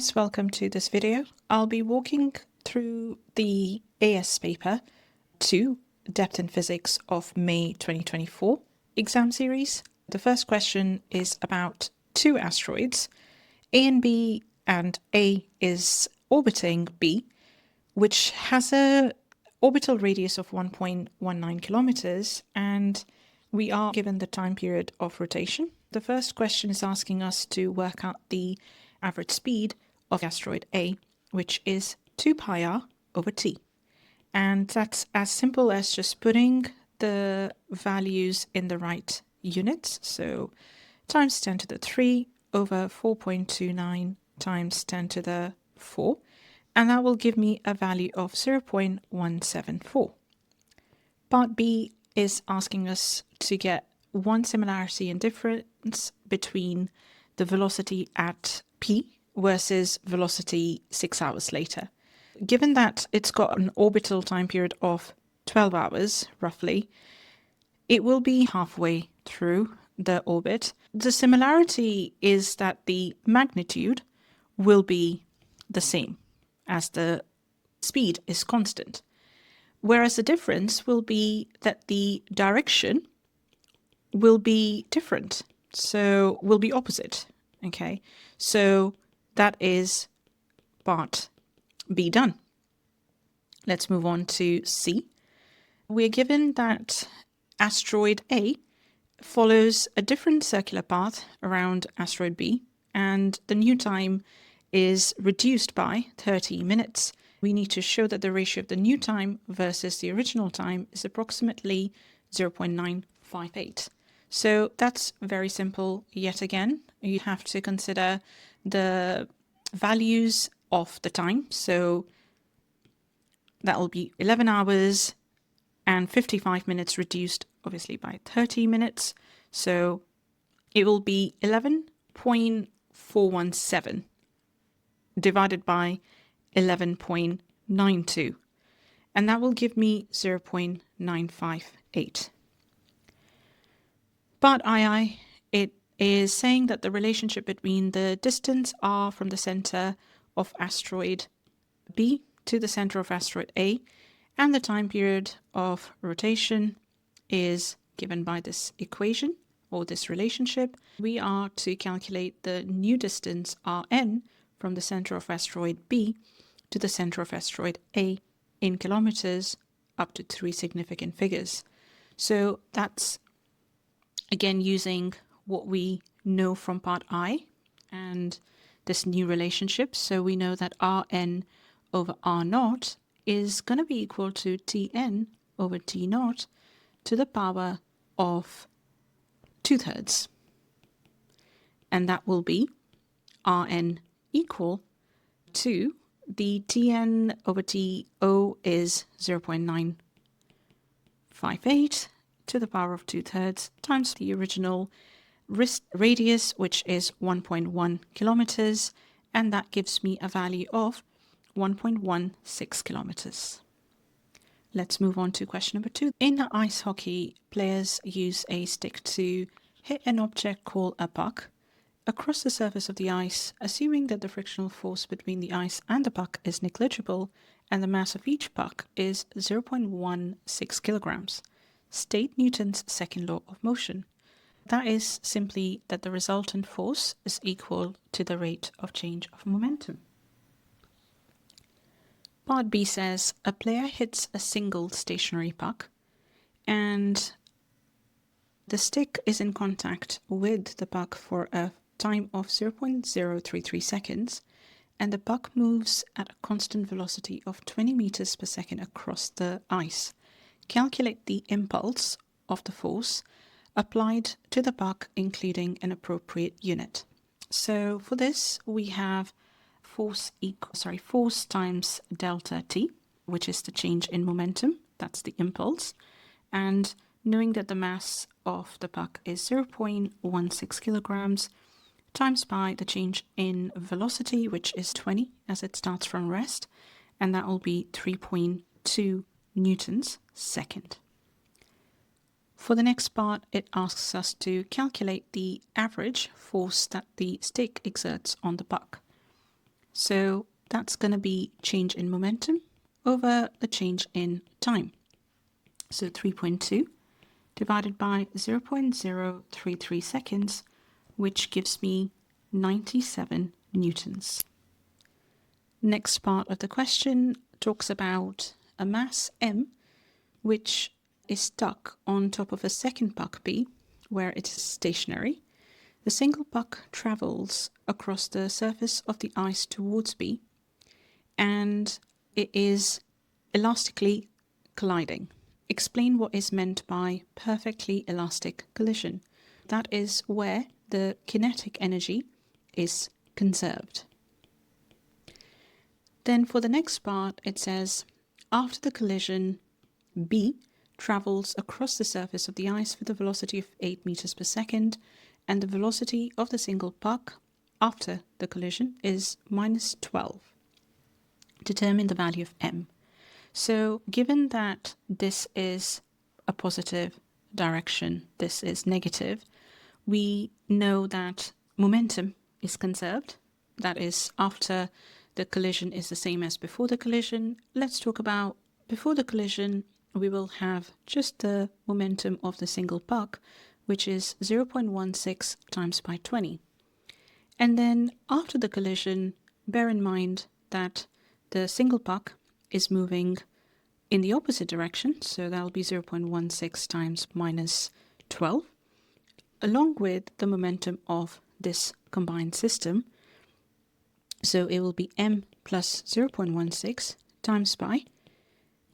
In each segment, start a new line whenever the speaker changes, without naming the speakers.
Welcome to this video. I'll be walking through the AS paper 2, Depth in Physics of May 2024 exam series. The first question is about two asteroids, A and B, and A is orbiting B, which has a orbital radius of 1.19 kilometers, and we are given the time period of rotation. The first question is asking us to work out the average speed of asteroid A, which is 2 pi r over t. And that's as simple as just putting the values in the right units. So times 10 to the 3 over 4.29 times 10 to the 4. And that will give me a value of 0.174. Part B is asking us to get one similarity and difference between the velocity at P versus velocity 6 hours later. Given that it's got an orbital time period of 12 hours, roughly, it will be halfway through the orbit. The similarity is that the magnitude will be the same as the speed is constant, whereas the difference will be that the direction will be different, so will be opposite. Okay, so that is part B done. Let's move on to C. We're given that asteroid A follows a different circular path around asteroid B, and the new time is reduced by 30 minutes. We need to show that the ratio of the new time versus the original time is approximately 0.958. So that's very simple yet again. You have to consider the values of the time. So that will be 11 hours and 55 minutes reduced obviously by 30 minutes. So it will be 11.417 divided by 11.92. And that will give me 0.958. Part II, it is saying that the relationship between the distance r from the center of asteroid B to the center of asteroid A and the time period of rotation is given by this equation or this relationship. We are to calculate the new distance Rn from the center of asteroid B to the center of asteroid A in kilometers up to 3 significant figures. So that's again using what we know from part I and this new relationship. So we know that Rn over R naught is going to be equal to Tn over T naught to the power of 2/3. And that will be Rn equal to the Tn over To is 0.958 to the power of 2/3 times the original radius, which is 1.1 kilometers, and that gives me a value of 1.16 kilometers. Let's move on to question number 2. In ice hockey, players use a stick to hit an object called a puck across the surface of the ice, assuming that the frictional force between the ice and the puck is negligible and the mass of each puck is 0.16 kilograms. State Newton's second law of motion. That is simply that the resultant force is equal to the rate of change of momentum. Part B says a player hits a single stationary puck and the stick is in contact with the puck for a time of 0.033 seconds and the puck moves at a constant velocity of 20 meters per second across the ice. Calculate the impulse of the force applied to the puck, including an appropriate unit. So for this, we have force times delta t, which is the change in momentum. That's the impulse. And knowing that the mass of the puck is 0.16 kilograms times by the change in velocity, which is 20 as it starts from rest, and that will be 3.2 newtons second. For the next part, it asks us to calculate the average force that the stick exerts on the puck. So that's going to be change in momentum over the change in time. So 3.2 divided by 0.033 seconds, which gives me 97 newtons. Next part of the question talks about a mass m, which is stuck on top of a second puck B, where it is stationary. The single puck travels across the surface of the ice towards B, and it is elastically colliding. Explain what is meant by perfectly elastic collision. That is where the kinetic energy is conserved. Then for the next part, it says, after the collision, B travels across the surface of the ice with a velocity of 8 meters per second, and the velocity of the single puck after the collision is minus 12. Determine the value of m. So given that this is a positive direction, this is negative, we know that momentum is conserved. That is, after the collision is the same as before the collision. Let's talk about before the collision. We will have just the momentum of the single puck, which is 0.16 times pi 20. And then after the collision, bear in mind that the single puck is moving in the opposite direction, so that'll be 0.16 times minus 12, along with the momentum of this combined system. So it will be m plus 0.16 times pi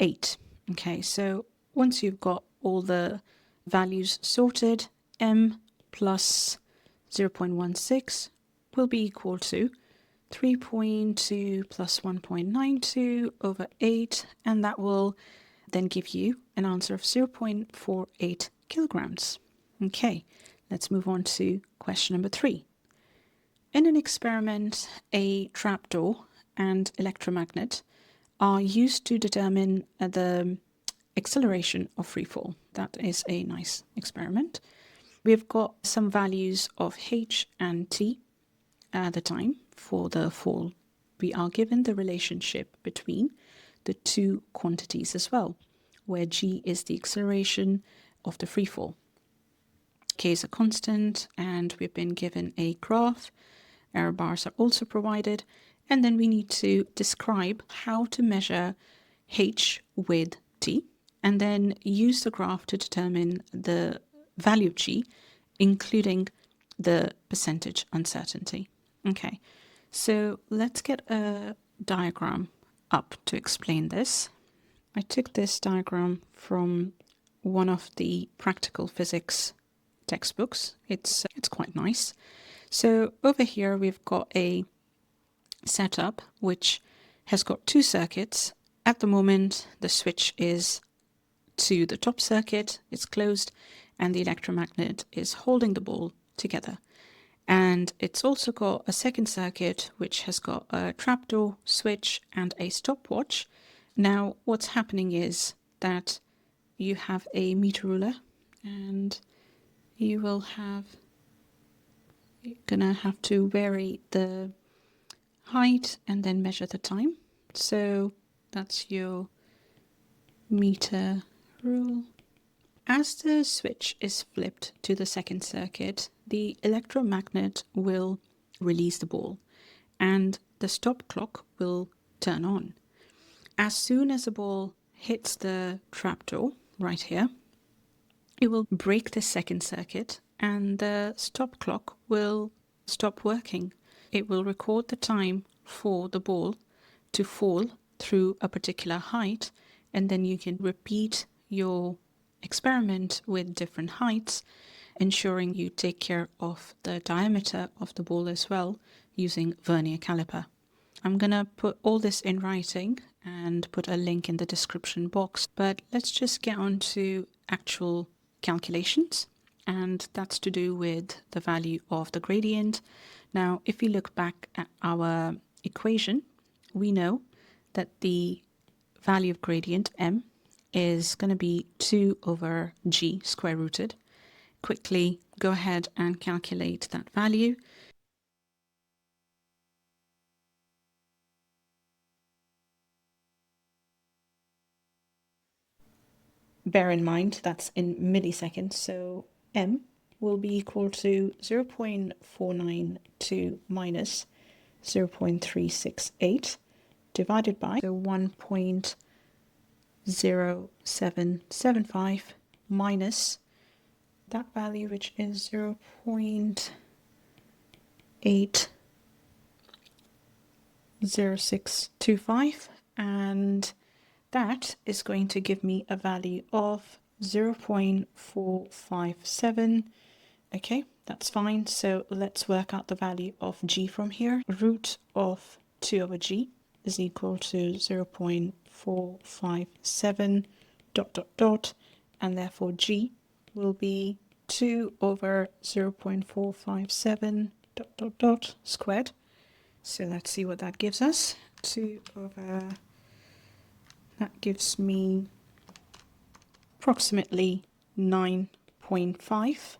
8. Okay, so once you've got all the values sorted, m plus 0.16 will be equal to 3.2 plus 1.92 over 8, and that will then give you an answer of 0.48 kilograms. Okay, let's move on to question number 3. In an experiment, a trapdoor and electromagnet are used to determine the acceleration of freefall. That is a nice experiment. We've got some values of h and t at the time for the fall. We are given the relationship between the two quantities as well, where g is the acceleration of the freefall. K is a constant, and we've been given a graph. Error bars are also provided, and then we need to describe how to measure h with t, and then use the graph to determine the value of g, including the percentage uncertainty. Okay, so let's get a diagram up to explain this. I took this diagram from one of the practical physics textbooks. It's quite nice. So over here we've got a setup which has got two circuits. At the moment the switch is to the top circuit, it's closed, and the electromagnet is holding the ball together. And it's also got a second circuit which has got a trapdoor, switch, and a stopwatch. Now what's happening is that you have a meter ruler, and you're gonna have to vary the height and then measure the time. So that's your meter rule. As the switch is flipped to the second circuit, the electromagnet will release the ball and the stop clock will turn on. As soon as the ball hits the trapdoor right here, it will break the second circuit and the stop clock will stop working. It will record the time for the ball to fall through a particular height, and then you can repeat your experiment with different heights, ensuring you take care of the diameter of the ball as well using vernier caliper. I'm gonna put all this in writing and put a link in the description box, but let's just get on to actual calculations, and that's to do with the value of the gradient. Now if we look back at our equation, we know that the value of gradient m is going to be 2 over g square rooted. Quickly go ahead and calculate that value. bear in mind that's in milliseconds, so m will be equal to 0.492 minus 0.368 divided by 1.0775 minus that value, which is 0.80625, and that is going to give me a value of 0.457. Okay, that's fine. So let's work out the value of g from here. Root of 2 over g is equal to 0.457 dot dot dot, and therefore g will be 2 over 0.457 dot dot dot squared. So let's see what that gives us. 2 over, that gives me approximately 9.5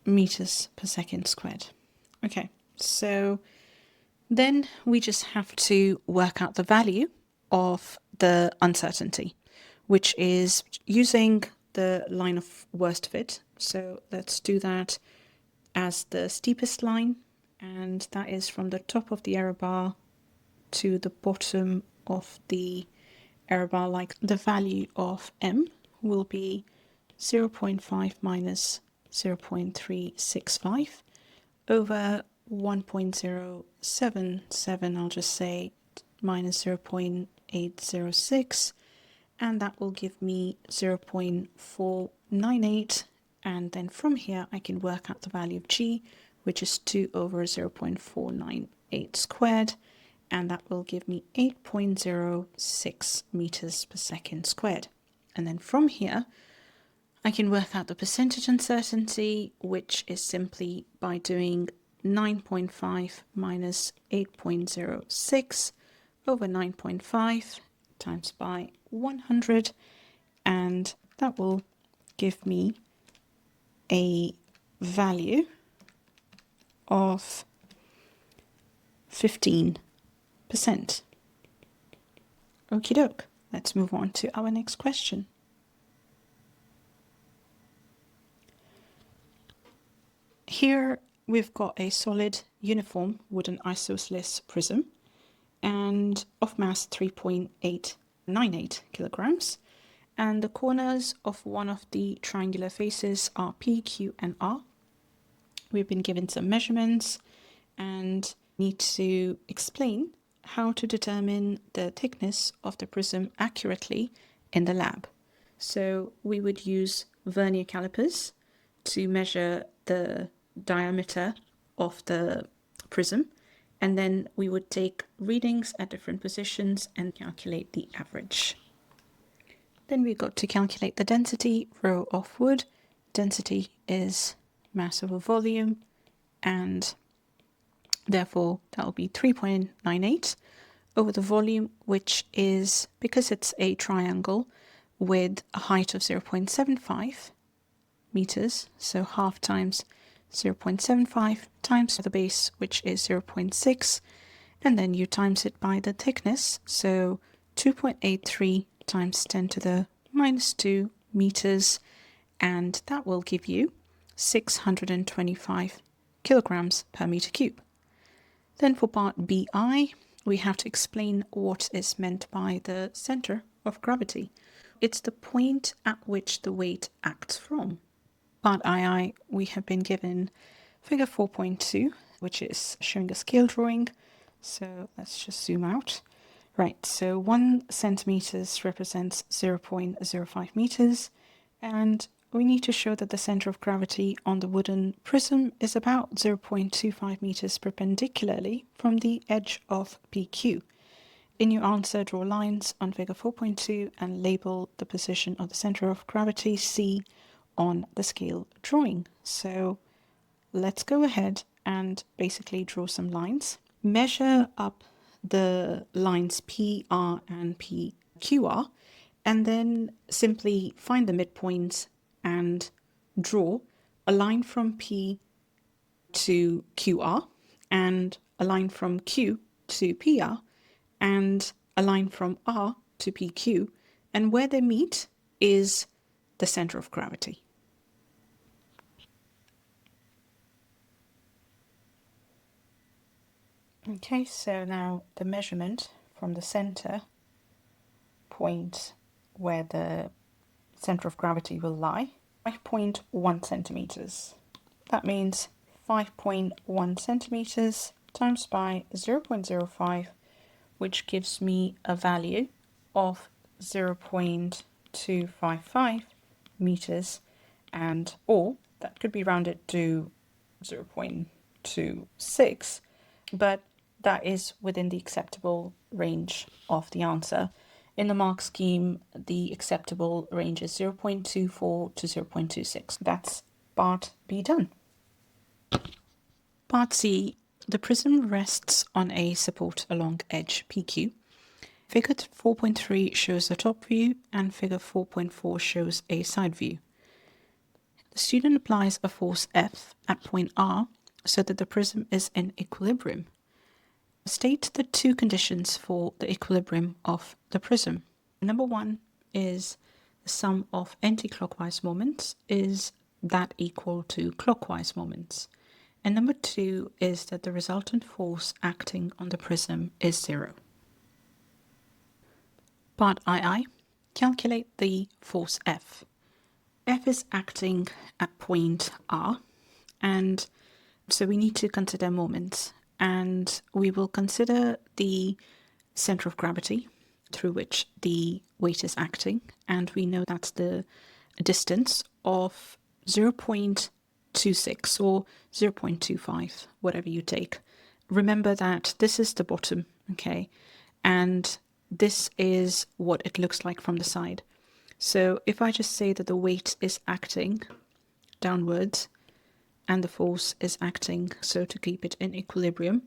meters per second squared. Okay, so then we just have to work out the value of the uncertainty, which is using the line of worst fit. So let's do that as the steepest line, and that is from the top of the error bar to the bottom of the error bar. Like, the value of m will be 0.5 minus 0.365 over 1.077, I'll just say, minus 0.806, and that will give me 0.498, and then from here I can work out the value of g, which is 2 over 0.498 squared, and that will give me 8.06 meters per second squared. And then from here I can work out the percentage uncertainty, which is simply by doing 9.5 minus 8.06 over 9.5 times by 100, and that will give me a value of 15%. Okie doke, let's move on to our next question. Here we've got a solid uniform wooden isosceles prism and of mass 3.898 kilograms, and the corners of one of the triangular faces are P, Q and R. We've been given some measurements and need to explain how to determine the thickness of the prism accurately in the lab. So we would use vernier calipers to measure the diameter of the prism, and then we would take readings at different positions and calculate the average. Then we got to calculate the density, rho of wood. Density is mass over volume, and therefore that will be 3.98 over the volume, which is, because it's a triangle with a height of 0.75 meters, so half times 0.75 times the base, which is 0.6, and then you times it by the thickness, so 2.83 times 10 to the minus 2 meters, and that will give you 625 kilograms per meter cube. Then for part BI, we have to explain what is meant by the center of gravity. It's the point at which the weight acts from. Part II, we have been given figure 4.2, which is showing a scale drawing. So let's just zoom out. Right, so 1 centimeters represents 0.05 meters, and we need to show that the center of gravity on the wooden prism is about 0.25 meters perpendicularly from the edge of PQ. In your answer, draw lines on figure 4.2 and label the position of the center of gravity C on the scale drawing. So let's go ahead and basically draw some lines. Measure up the lines PR and PQR, and then simply find the midpoints and draw a line from P to QR, and a line from Q to PR, and a line from R to PQ, and where they meet is the center of gravity. Okay, so now the measurement from the center point where the center of gravity will lie, 5.1 centimeters. That means 5.1 centimeters times by 0.05, which gives me a value of 0.255 meters, and or that could be rounded to 0.26, but that is within the acceptable range of the answer. In the mark scheme, the acceptable range is 0.24 to 0.26. That's part B done. Part C, the prism rests on a support along edge PQ. Figure 4.3 shows the top view and figure 4.4 shows a side view. The student applies a force F at point R so that the prism is in equilibrium. State the two conditions for the equilibrium of the prism. Number one is the sum of anti-clockwise moments is that equal to clockwise moments. And number two is that the resultant force acting on the prism is 0. Part II, calculate the force F. F is acting at point R, and so we need to consider moments, and we will consider the center of gravity through which the weight is acting, and we know that's the distance of 0.26 or 0.25, whatever you take. Remember that this is the bottom, okay, and this is what it looks like from the side. So if I just say that the weight is acting downwards and the force is acting so to keep it in equilibrium,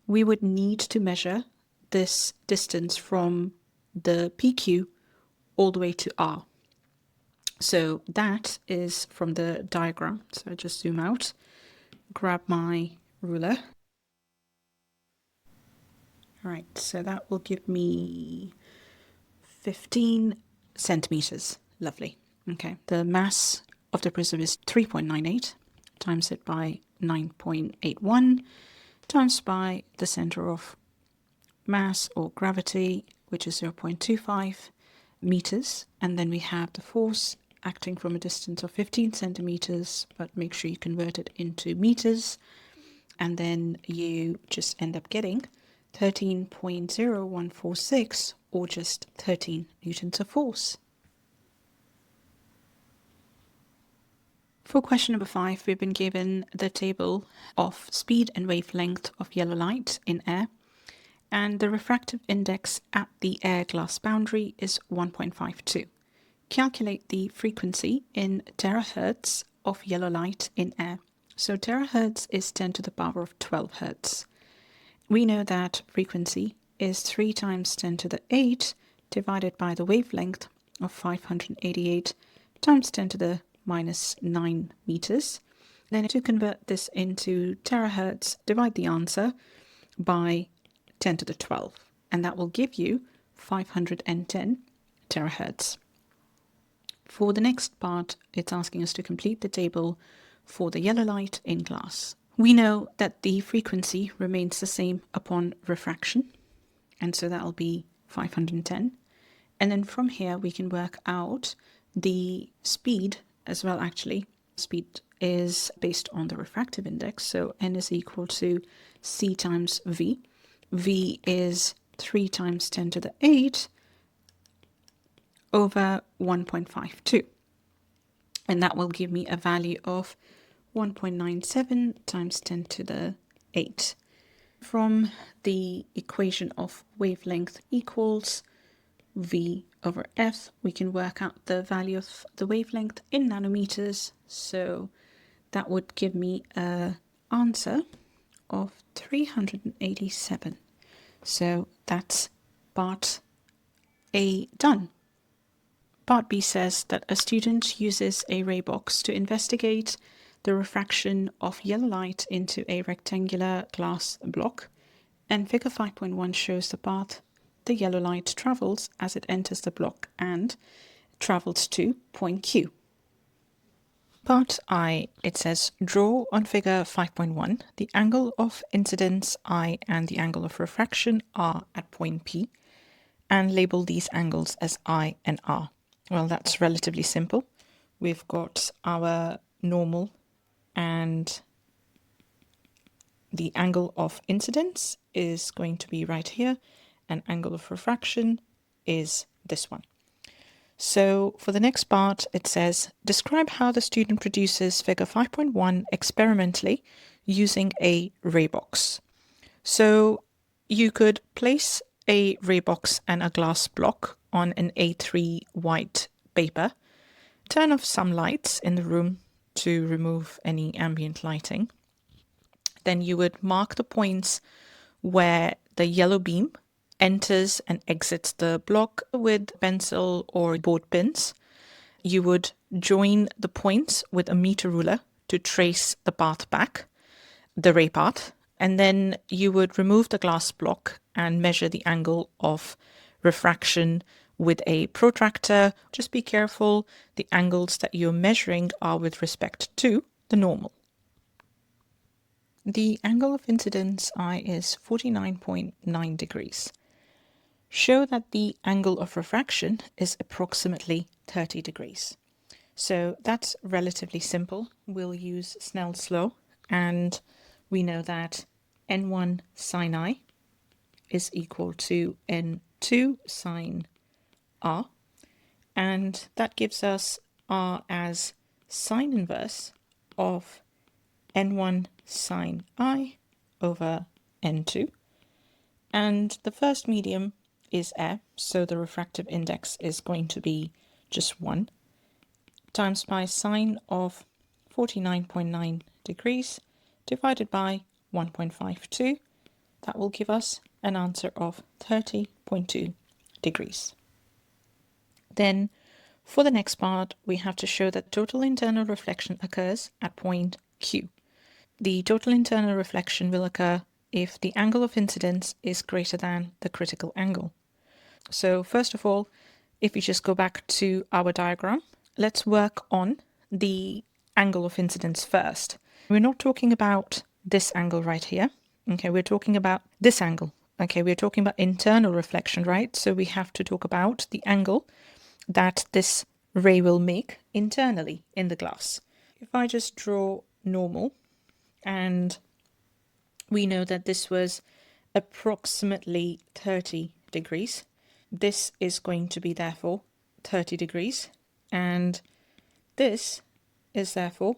we would need to measure this distance from the PQ all the way to R. So that is from the diagram. So I just zoom out, grab my ruler. All right, so that will give me 15 centimeters. Lovely. Okay, the mass of the prism is 3.98, times it by 9.81, times by the center of mass or gravity, which is 0.25 meters, and then we have the force acting from a distance of 15 centimeters, but make sure you convert it into meters, and then you just end up getting 13.0146, or just 13 newtons of force. For question number 5, we've been given the table of speed and wavelength of yellow light in air, and the refractive index at the air glass boundary is 1.52. Calculate the frequency in terahertz of yellow light in air. So terahertz is 10 to the power of 12 hertz. We know that frequency is 3 times 10 to the 8 divided by the wavelength of 588 times 10 to the minus 9 meters. Then to convert this into terahertz, divide the answer by 10 to the 12, and that will give you 510 terahertz. For the next part, it's asking us to complete the table for the yellow light in glass. We know that the frequency remains the same upon refraction, and so that'll be 510. And then from here, we can work out the speed as well, actually. Speed is based on the refractive index, so n is equal to c times v. V is 3 times 10 to the 8 over 1.52. And that will give me a value of 1.97 times 10 to the 8. From the equation of wavelength equals v over f, we can work out the value of the wavelength in nanometers. So that would give me an answer of 387. So that's part A done. Part B says that a student uses a ray box to investigate the refraction of yellow light into a rectangular glass block, and figure 5.1 shows the path the yellow light travels as it enters the block and travels to point Q. Part I, it says, draw on figure 5.1 the angle of incidence I and the angle of refraction R at point P, and label these angles as I and R. Well, that's relatively simple. We've got our normal and the angle of incidence is going to be right here, and angle of refraction is this one. So for the next part, it says, describe how the student produces figure 5.1 experimentally using a ray box. So you could place a ray box and a glass block on an A3 white paper, turn off some lights in the room to remove any ambient lighting. Then you would mark the points where the yellow beam enters and exits the block with pencil or board pins. You would join the points with a meter ruler to trace the path back, the ray path, and then you would remove the glass block and measure the angle of refraction with a protractor. Just be careful, the angles that you're measuring are with respect to the normal. The angle of incidence I is 49.9 degrees. Show that the angle of refraction is approximately 30 degrees. So that's relatively simple. We'll use Snell's law, and we know that n1 sine I is equal to n2 sine R, and that gives us R as sine inverse of n1 sine I over n2, and the first medium is air, so the refractive index is going to be just 1, times by sine of 49.9 degrees divided by 1.52. That will give us an answer of 30.2 degrees. Then for the next part, we have to show that total internal reflection occurs at point Q. The total internal reflection will occur if the angle of incidence is greater than the critical angle. So first of all, if we just go back to our diagram, let's work on the angle of incidence first. We're not talking about this angle right here. Okay, we're talking about this angle. Okay, we're talking about internal reflection, right? So we have to talk about the angle that this ray will make internally in the glass. If I just draw normal, and we know that this was approximately 30 degrees. This is going to be therefore 30 degrees, and this is therefore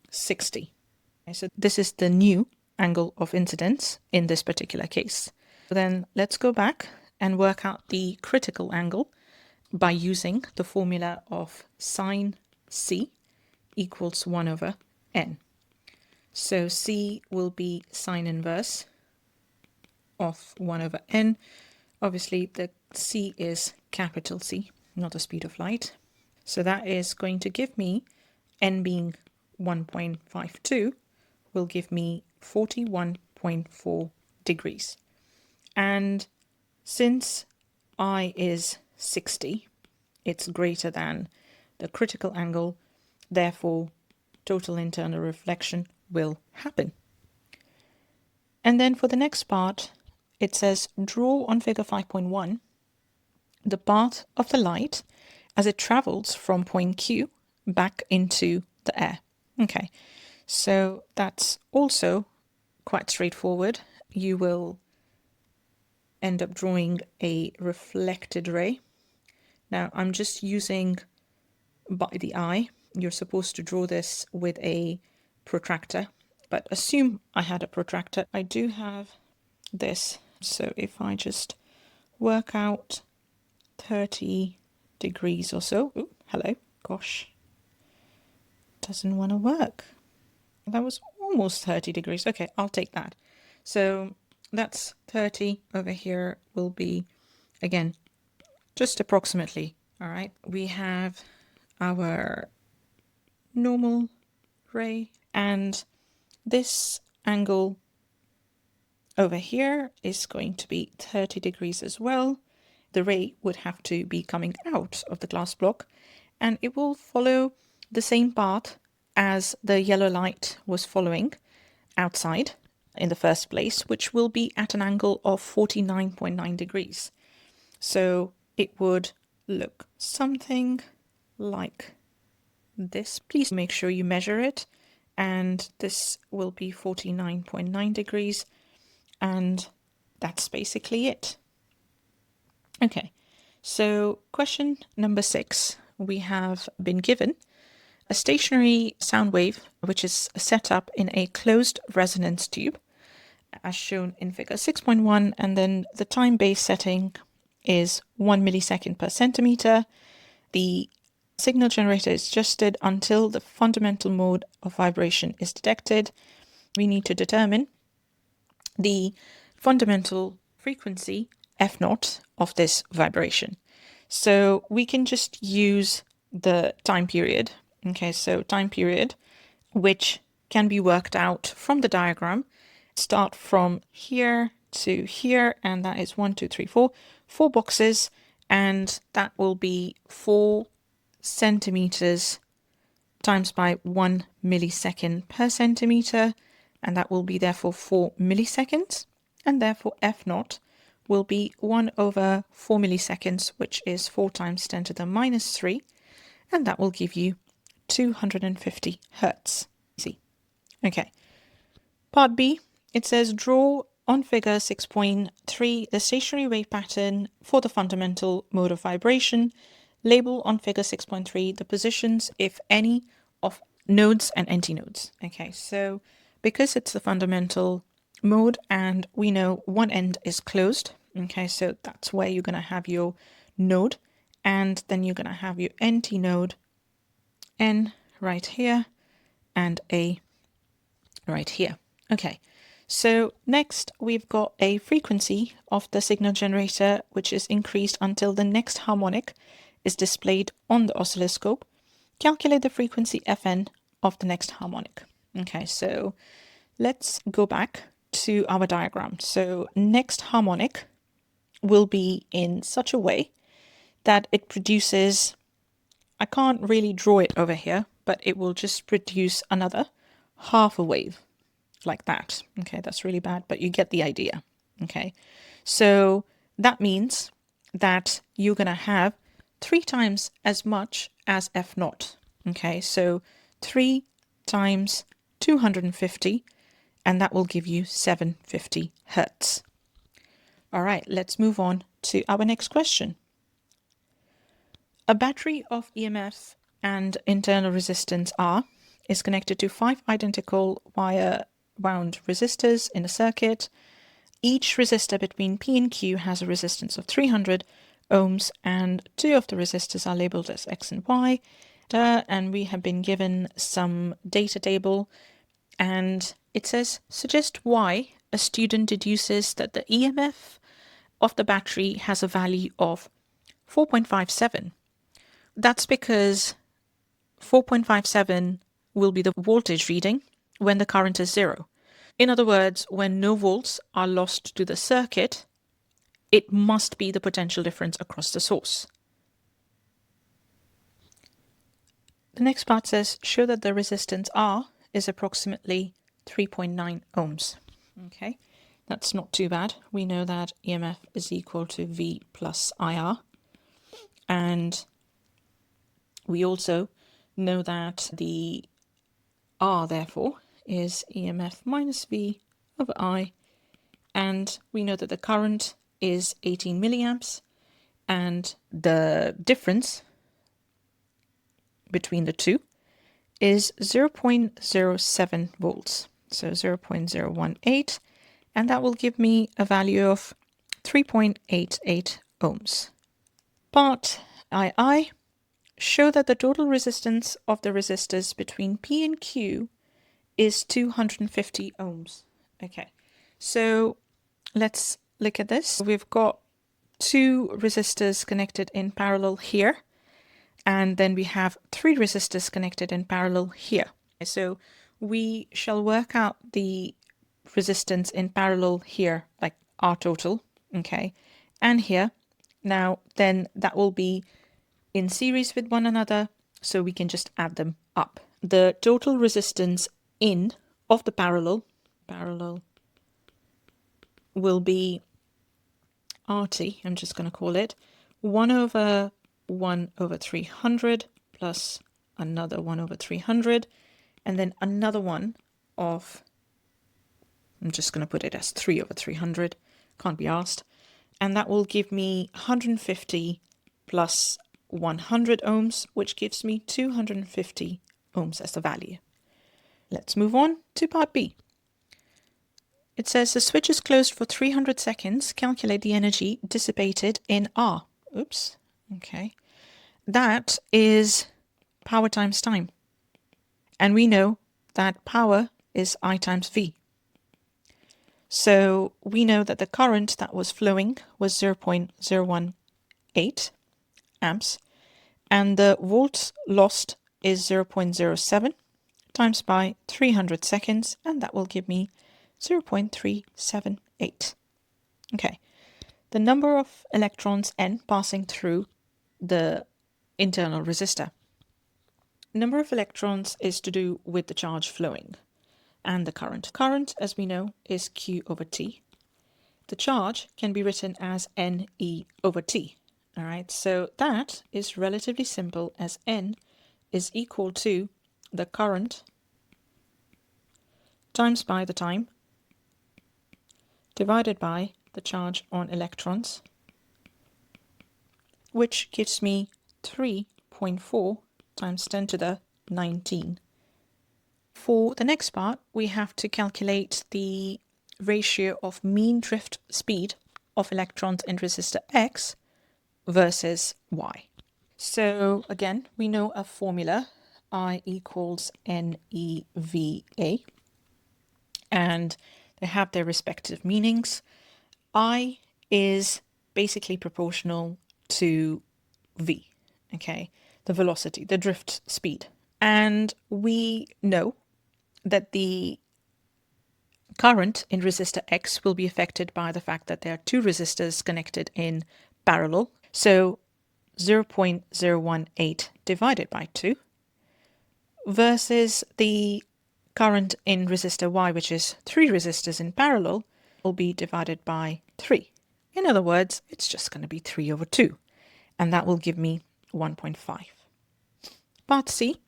60. Okay, so this is the new angle of incidence in this particular case. So then let's go back and work out the critical angle by using the formula of sine C equals 1 over n. So C will be sine inverse of 1 over n. Obviously, the C is capital C, not the speed of light. So that is going to give me, n being 1.52, will give me 41.4 degrees. And since I is 60, it's greater than the critical angle, therefore total internal reflection will happen. And then for the next part, it says draw on figure 5.1 the path of the light as it travels from point Q back into the air. Okay, so that's also quite straightforward. You will end up drawing a reflected ray. Now I'm just using by the eye. You're supposed to draw this with a protractor, but assume I had a protractor. I do have this, so if I just work out 30 degrees or so. Ooh, hello, gosh, doesn't want to work. That was almost 30 degrees. Okay, I'll take that. So that's 30 over here will be, again, just approximately. All right, we have our normal ray, and this angle over here is going to be 30 degrees as well. the ray would have to be coming out of the glass block, and it will follow the same path as the yellow light was following outside in the first place, which will be at an angle of 49.9 degrees. So it would look something like this. Please make sure you measure it, and this will be 49.9 degrees, and that's basically it. Okay, so question number 6. We have been given a stationary sound wave which is set up in a closed resonance tube as shown in figure 6.1, and then the time base setting is 1 millisecond per centimeter. The signal generator is adjusted until the fundamental mode of vibration is detected. We need to determine the fundamental frequency f0 of this vibration. So we can just use the time period. Okay, so time period, which can be worked out from the diagram. Start from here to here, and that is 1, 2, 3, 4 boxes, and that will be 4 centimeters times by 1 millisecond per centimeter, and that will be therefore 4 milliseconds, and therefore f0 will be 1 over 4 milliseconds, which is 4 times 10 to the minus 3, and that will give you 250 hertz. Easy. Okay. Part B, it says draw on figure 6.3 the stationary wave pattern for the fundamental mode of vibration. Label on figure 6.3 the positions, if any, of nodes and antinodes. Okay, so because it's the fundamental mode and we know one end is closed, okay, so that's where you're going to have your node, and then you're going to have your antinode N right here and A right here. Okay, so next we've got a frequency of the signal generator which is increased until the next harmonic is displayed on the oscilloscope. Calculate the frequency Fn of the next harmonic. Okay, so let's go back to our diagram. So next harmonic will be in such a way that it produces, I can't really draw it over here, but it will just produce another half a wave like that. Okay, that's really bad, but you get the idea. Okay, so that means that you're going to have 3 times as much as f0. Okay, so 3 times 250, and that will give you 750 hertz. All right, let's move on to our next question. A battery of e.m.f and internal resistance R is connected to 5 identical wire wound resistors in a circuit. Each resistor between P and Q has a resistance of 300 ohms, and 2 of the resistors are labeled as X and Y. And we have been given some data table, and it says suggest why a student deduces that the e.m.f of the battery has a value of 4.57. That's because 4.57 will be the voltage reading when the current is 0. In other words, when no volts are lost to the circuit, it must be the potential difference across the source. The next part says show that the resistance R is approximately 3.9 ohms. Okay, that's not too bad. We know that e.m.f is equal to V plus IR, and we also know that the R therefore is e.m.f minus V over I, and we know that the current is 18 milliamps, and the difference between the two is 0.07 volts, so 0.018, and that will give me a value of 3.88 ohms. Part II, show that the total resistance of the resistors between P and Q is 250 ohms. Okay, so let's look at this. We've got 2 resistors connected in parallel here, and then we have 3 resistors connected in parallel here. So we shall work out the resistance in parallel here, like R total, okay, and here, Now, then that will be in series with one another, so we can just add them up. The total resistance in of the parallel will be RT, I'm just going to call it 1 over 1 over 300 plus another 1 over 300, and then another one of, I'm just going to put it as 3 over 300, can't be asked, and that will give me 150 plus 100 ohms, which gives me 250 ohms as the value. Let's move on to part B. It says the switch is closed for 300 seconds. Calculate the energy dissipated in R. Oops. Okay. That is power times time. And we know that power is I times V. So we know that the current that was flowing was 0.018 amps. And the volts lost is 0.07 times by 300 seconds. And that will give me 0.378. Okay, the number of electrons N passing through the internal resistor. Number of electrons is to do with the charge flowing and the current. Current, as we know, is Q over T. The charge can be written as NE over T. All right, so that is relatively simple, as N is equal to the current times by the time divided by the charge on electrons, which gives me 3.4 times 10 to the 19. For the next part, we have to calculate the ratio of mean drift speed of electrons in resistor X versus Y. So again, we know a formula, I equals NEVA, and they have their respective meanings. I is basically proportional to V, okay, the velocity, the drift speed. And we know that the current in resistor X will be affected by the fact that there are two resistors connected in parallel. So 0.018 divided by 2 versus the current in resistor Y, which is 3 resistors in parallel, will be divided by 3. In other words, it's just going to be 3 over 2, and that will give me 1.5. Part C.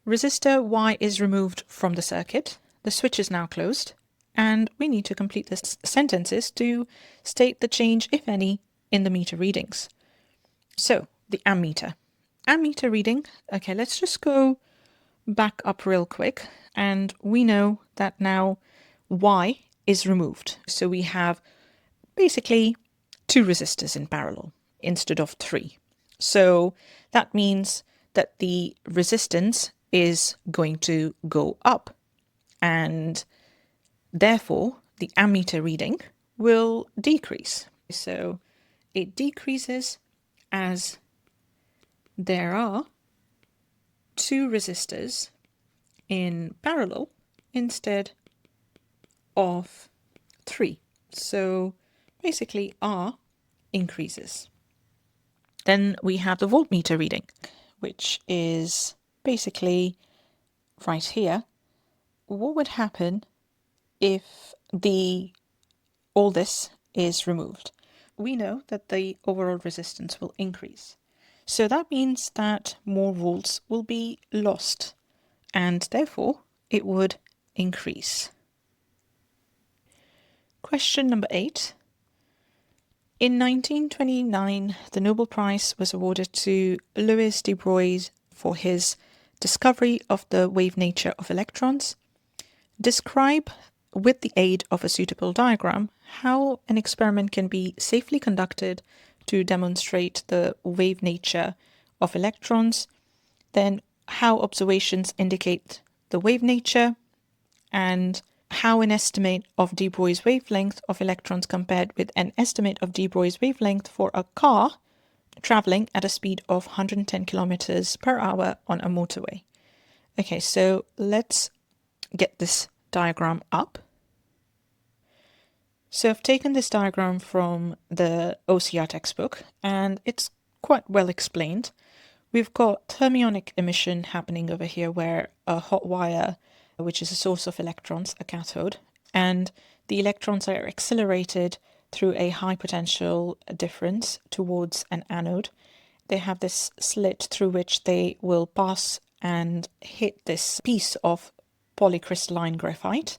Resistor Y is removed from the circuit. The switch is now closed, and we need to complete the sentences to state the change, if any, in the meter readings. So, the ammeter. Ammeter reading, okay, let's just go back up real quick, and we know that now Y is removed. So we have basically 2 resistors in parallel instead of 3. So that means that the resistance is going to go up, and therefore the ammeter reading will decrease. So it decreases as there are 2 resistors in parallel instead of 3. So basically R increases. Then we have the voltmeter reading, which is basically right here. What would happen if all this is removed? We know that the overall resistance will increase. So that means that more volts will be lost, and therefore it would increase. Question number 8. In 1929, the Nobel Prize was awarded to Louis de-Broglie for his discovery of the wave nature of electrons. Describe, with the aid of a suitable diagram, how an experiment can be safely conducted to demonstrate the wave nature of electrons, then how observations indicate the wave nature, and how an estimate of de-Broglie's wavelength of electrons compared with an estimate of de-Broglie's wavelength for a car traveling at a speed of 110 kilometers per hour on a motorway. Okay, so let's get this diagram up. So I've taken this diagram from the OCR textbook and it's quite well explained. We've got thermionic emission happening over here where a hot wire, which is a source of electrons, a cathode, and the electrons are accelerated through a high potential difference towards an anode. They have this slit through which they will pass and hit this piece of polycrystalline graphite.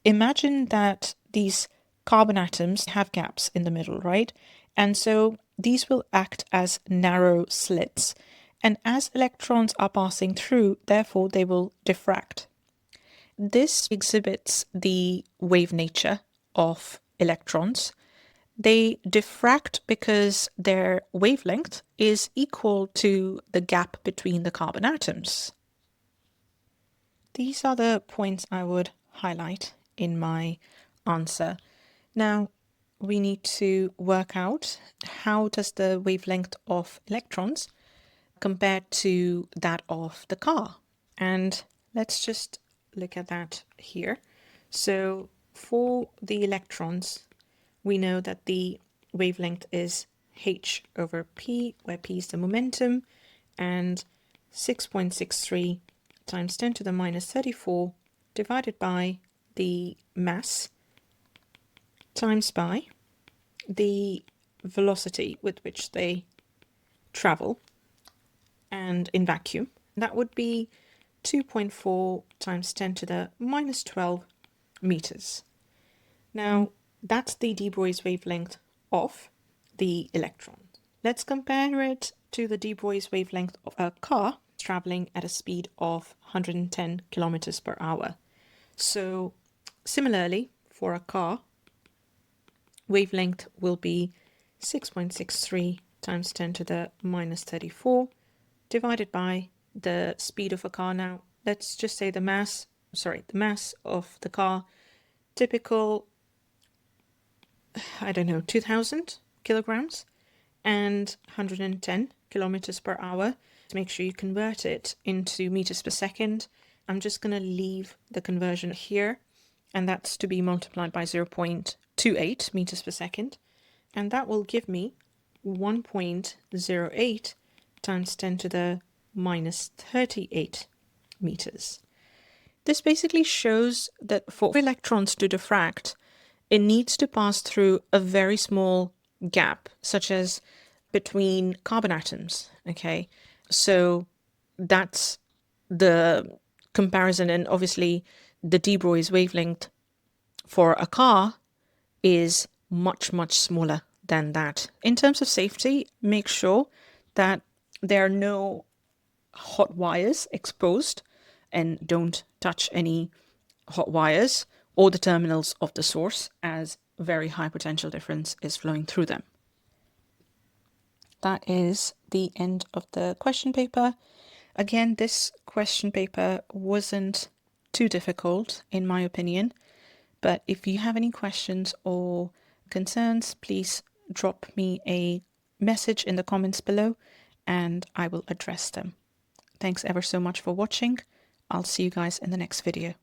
Imagine that these carbon atoms have gaps in the middle, right? And so these will act as narrow slits. And as electrons are passing through, therefore they will diffract. This exhibits the wave nature of electrons. They diffract because their wavelength is equal to the gap between the carbon atoms. These are the points I would highlight in my answer. Now, we need to work out how does the wavelength of electrons compare to that of the car. And let's just look at that here. So for the electrons, we know that the wavelength is h over p, where p is the momentum, and 6.63 times 10 to the minus 34 divided by the mass times by the velocity with which they travel and in vacuum. That would be 2.4 times 10 to the minus 12 meters. Now that's the de-Broglie's wavelength of the electron. Let's compare it to the de-Broglie's wavelength of a car traveling at a speed of 110 kilometers per hour. So similarly, for a car, wavelength will be 6.63 times 10 to the minus 34 divided by the speed of a car. Now let's just say the mass of the car, typical, 2000 kilograms and 110 kilometers per hour. Make sure you convert it into meters per second. I'm just going to leave the conversion here, and that's to be multiplied by 0.28 meters per second, and that will give me 1.08 times 10 to the minus 38 meters. This basically shows that for electrons to diffract, it needs to pass through a very small gap, such as between carbon atoms, okay? So that's the comparison, and obviously the de-Broglie's wavelength for a car is much, much smaller than that. In terms of safety, make sure that there are no hot wires exposed and don't touch any hot wires or the terminals of the source, as very high potential difference is flowing through them. That is the end of the question paper. Again, this question paper wasn't too difficult in my opinion, but if you have any questions or concerns, please drop me a message in the comments below and I will address them. Thanks ever so much for watching. I'll see you guys in the next video.